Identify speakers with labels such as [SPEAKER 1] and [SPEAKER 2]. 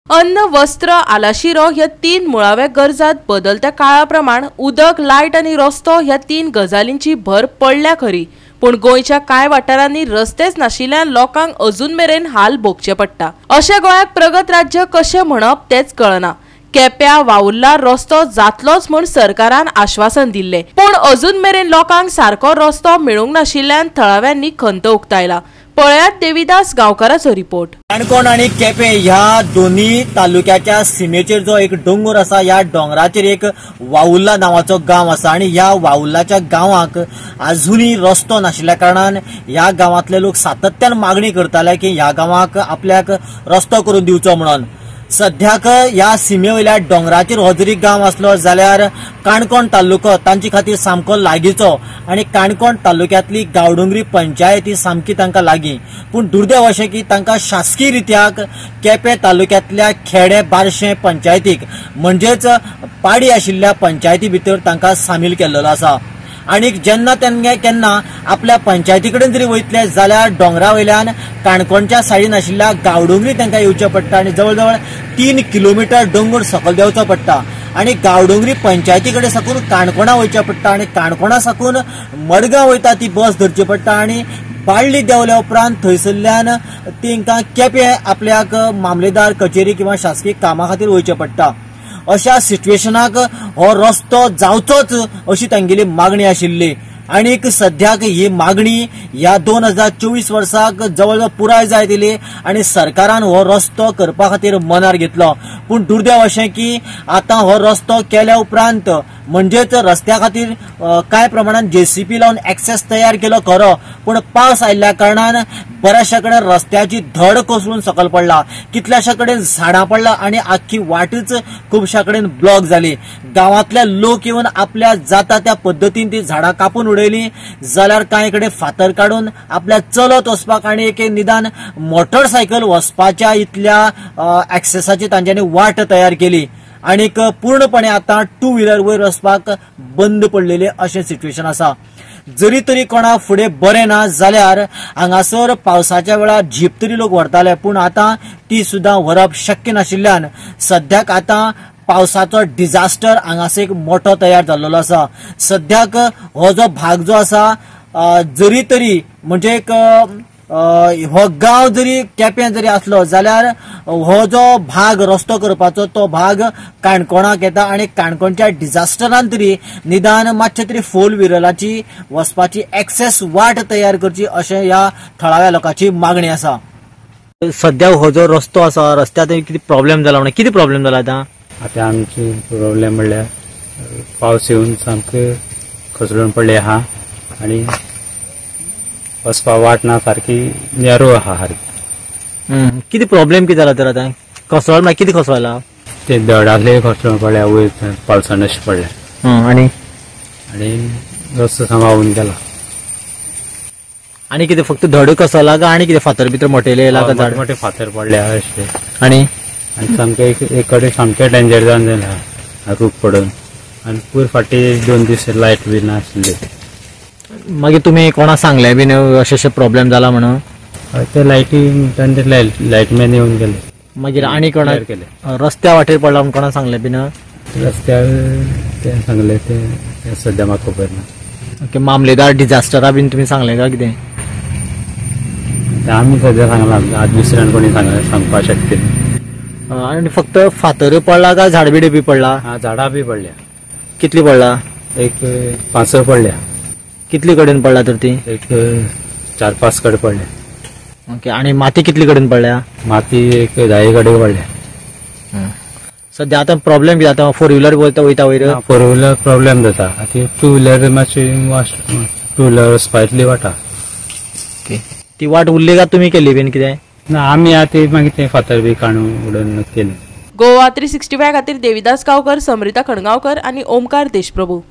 [SPEAKER 1] अन्न, वस्त्र, आलाशिरो ह्या तीन मुळाव्या गरजात बदलत्या काळाप्रमाण उदक, लायट आणि रस्तो ह्या तीन गजालींची भर पडल्या खरी, पण गोयच्या कांय वाठारांनी रस्तेच नाशिल्ल्यान लोकांक अजून मेरेन हाल भोगचे पडटा। अशें गोंयाक प्रगत राज्य कशें म्हणप तेच कळना। केप्यां वाउर्ला रस्तो जातलोच म्हूण सरकारान आश्वासन दिल्ले, पण अजून मेरेन लोकांक सारको रस्तो मेळूंक नाशिल्ल्यान थळाव्यांनी खंत उक्तायला। पळयात देविदास गांवकाराचो रिपोर्ट।
[SPEAKER 2] काणकोण आणि केपें ह्या दोन्ही तालुक्याच्या सीमेचेर जो एक डोंगर आसा, ह्या डोंगराचेर एक वाउर्ला नावाचो गांव आसा आणि ह्या वाउर्लाच्या गांवाक अजूनही रस्तो नाशिल्ल्या कारणान ह्या गांवांतले लोक सातत्यान मागणी करताले की ह्या गांवाक आपल्याक रस्तो करून दिवचो म्हणून। सध्याक ह्या सीमेवयल्या डोंगराचेर हो जरी गांव आसलो जाल्यार काणकोण तालुको तांचे खातीर सामको लागींचो आणि काणकोण तालुक्यांतली गांवडोंगरी पंचायत ही सामकी तांकां लागीं, पूण दुर्दैव अशें की तांकां शासकीय रित्याक केपें तालुक्यांतल्या खेडे बारशे पंचायतीक म्हणजेच पाडी आशिल्ल्या पंचायती भितर तांकां सामील केल्लो आसा। आणि जेन्ना केन्ना आपल्या पंचायती कडेन जरी वयतले जाल्यार डोंगरा वयल्यान काणकोणच्या सायडीन आशिल्ल्या गांवडोंगरी तांकां येवचें पडटा आणि जवळ जवळ 3 किलोमीटर डोंगर सकयल देंवचो पडटा आणि गांवडोंगरी पंचायती कडेन साकून काणकोणा वयचें पडटा आणि काणकोणा साकून मडगांव वयता ती बस धरची पडटा आणि बाळ्ळी देंवल्या उपरांत थंयसरल्यान तांकां केपें आपल्याक मामलेदार कचेरी किंवा शासकीय कामा खातीर वयचें पडटा। अशा सिच्युएशनाक हो रस्तो जावचोच अशी तांगेली मागणी आशिल्ली आणि सध्याक ही मागणी ह्या 2024 वर्साक जवळ पुराय जाय दिली आणि सरकारान हो रस्तो करपा खातीर मनार घेतलो, पूण दुर्दैव अशें की आता हो रस्तो केल्या उपरांत म्हणजेच रस्त्या खातीर कांय प्रमाणात JCB लावन एक्सेस तयार केलो खरो, पण पावस आयिल्ल्या कारणान बऱ्याचशा कडेन रस्त्याची धड कोसळून सकयल पडला, कितल्याशा कडेन झाडां पडला आणि आख्खी वाटच खुबशा कडेन ब्लॉक जाली। गांवांतले लोक येवन आपल्या जाता त्या पद्दतीन ती झाडां कापून उडयली, जाल्यार कांय कडेन फातर काडून आपल्या चलत वचपाक आणि एक निदान मोटरसायकल वचपाच्या इतल्या एक्सेसाची तांच्यांनी वाट तयार केली आणि पूर्णपणे आता 2 व्हीलर वयर वचपाक बंद पडलेले अशें सिच्युएशन आसा। जरी तरी कोणा फुडें बरें ना जाल्यार हांगासर पावसाच्या वेळार जीप तरी लोक व्हरताले, पूण आता ती सुद्धा व्हरप शक्य नाशिल्ल्यान सध्याक आता पावसाचो डिझास्टर हांगासर एक मोठो तयार जाल्लो आसा। सध्याक हो जो भाग जो आसा जरी तरी म्हणजे एक हो गांव जरी केपें जरी आसलो जाल्यार हो जो भाग रस्तो करपाचो तो भाग काणकोणाक येता आणि काणकोणच्या डिझास्टरान तरी निदान मातशे तरी 4 व्हीलराची वचपाची एक्सेस वाट तयार करची अशें ह्या थळाव्या लोकांची मागणी आसा। सध्या हो जो रस्तो आसा रस्त्यात कितें प्रॉब्लेम जाला म्हणजे कितें प्रॉब्लेम जाला आता
[SPEAKER 3] आमची प्रॉब्लेम म्हणल्यार पावस येवन सामकें खचलून पडले आहा आणि वचपा वाट ना, सारकी नेरो आहा सारकी।
[SPEAKER 2] कितें प्रॉब्लेम कितें जाला तर आता खसळ म्हळ्यार कितें खसळला
[SPEAKER 3] ते दडातले खचलून पडल्या वयर पावसान अशें पडले
[SPEAKER 2] आणि
[SPEAKER 3] रस्तो सांबाळून गेला।
[SPEAKER 2] आणि कितें फक्त धड खसळला का आणि कितें फातर भितर मोठेले
[SPEAKER 3] मोठे फातर पडल्या अशें
[SPEAKER 2] आणि
[SPEAKER 3] सामकें एक कडेन सामकें डेंजर जावन जालें रूख पडून आनी पूर फाटी 2 दीस लायट बी नाशिल्ली।
[SPEAKER 2] मागीर तुमी कोणा सांगले बीन अशें प्रॉब्लेम जाला म्हणून?
[SPEAKER 3] ते लायटमॅन येवन गेले।
[SPEAKER 2] मागीर आनी कोणा केले रस्त्या वाटेर पडला म्हणून कोणा सांगले बीन?
[SPEAKER 3] रस्त्यार ते सांगले ते सध्या म्हाका खबर ना।
[SPEAKER 2] ओके, मामलेदार डिझास्टरा बीन तुमी सांगले काय कितें?
[SPEAKER 3] आमी सध्या सांगला, आज दुसऱ्यान कोणी सांगपाक शकता।
[SPEAKER 2] आणि फक्त फातर पडला का झाड बिडे बी पडला?
[SPEAKER 3] झाडां बी पडल्या।
[SPEAKER 2] कितली पडला?
[SPEAKER 3] एक 5 पडल्या।
[SPEAKER 2] कितली कडेन पडला तर ती?
[SPEAKER 3] एक 4-5 कडे पडल्या।
[SPEAKER 2] ओके, आणि माती कितली कडेन पडल्या?
[SPEAKER 3] माती एक 10 कडे पडल्या।
[SPEAKER 2] सध्या आता प्रॉब्लेम कितें आता 4 व्हीलर वयता वयर?
[SPEAKER 3] 4 व्हीलर प्रॉब्लेम जाता, आता 2 व्हीलर मातशी 2 व्हीलर वचपाची वाटा।
[SPEAKER 2] ती वाट उरली का तुमी केली बीन कितें?
[SPEAKER 3] ना, आमी आतां मागीर ते फातर बी काडून उडोवन केले।
[SPEAKER 1] गोवा 365 खातीर देविदास गांवकर, समृता खणगांवकर आणि ओमकार देशप्रभू।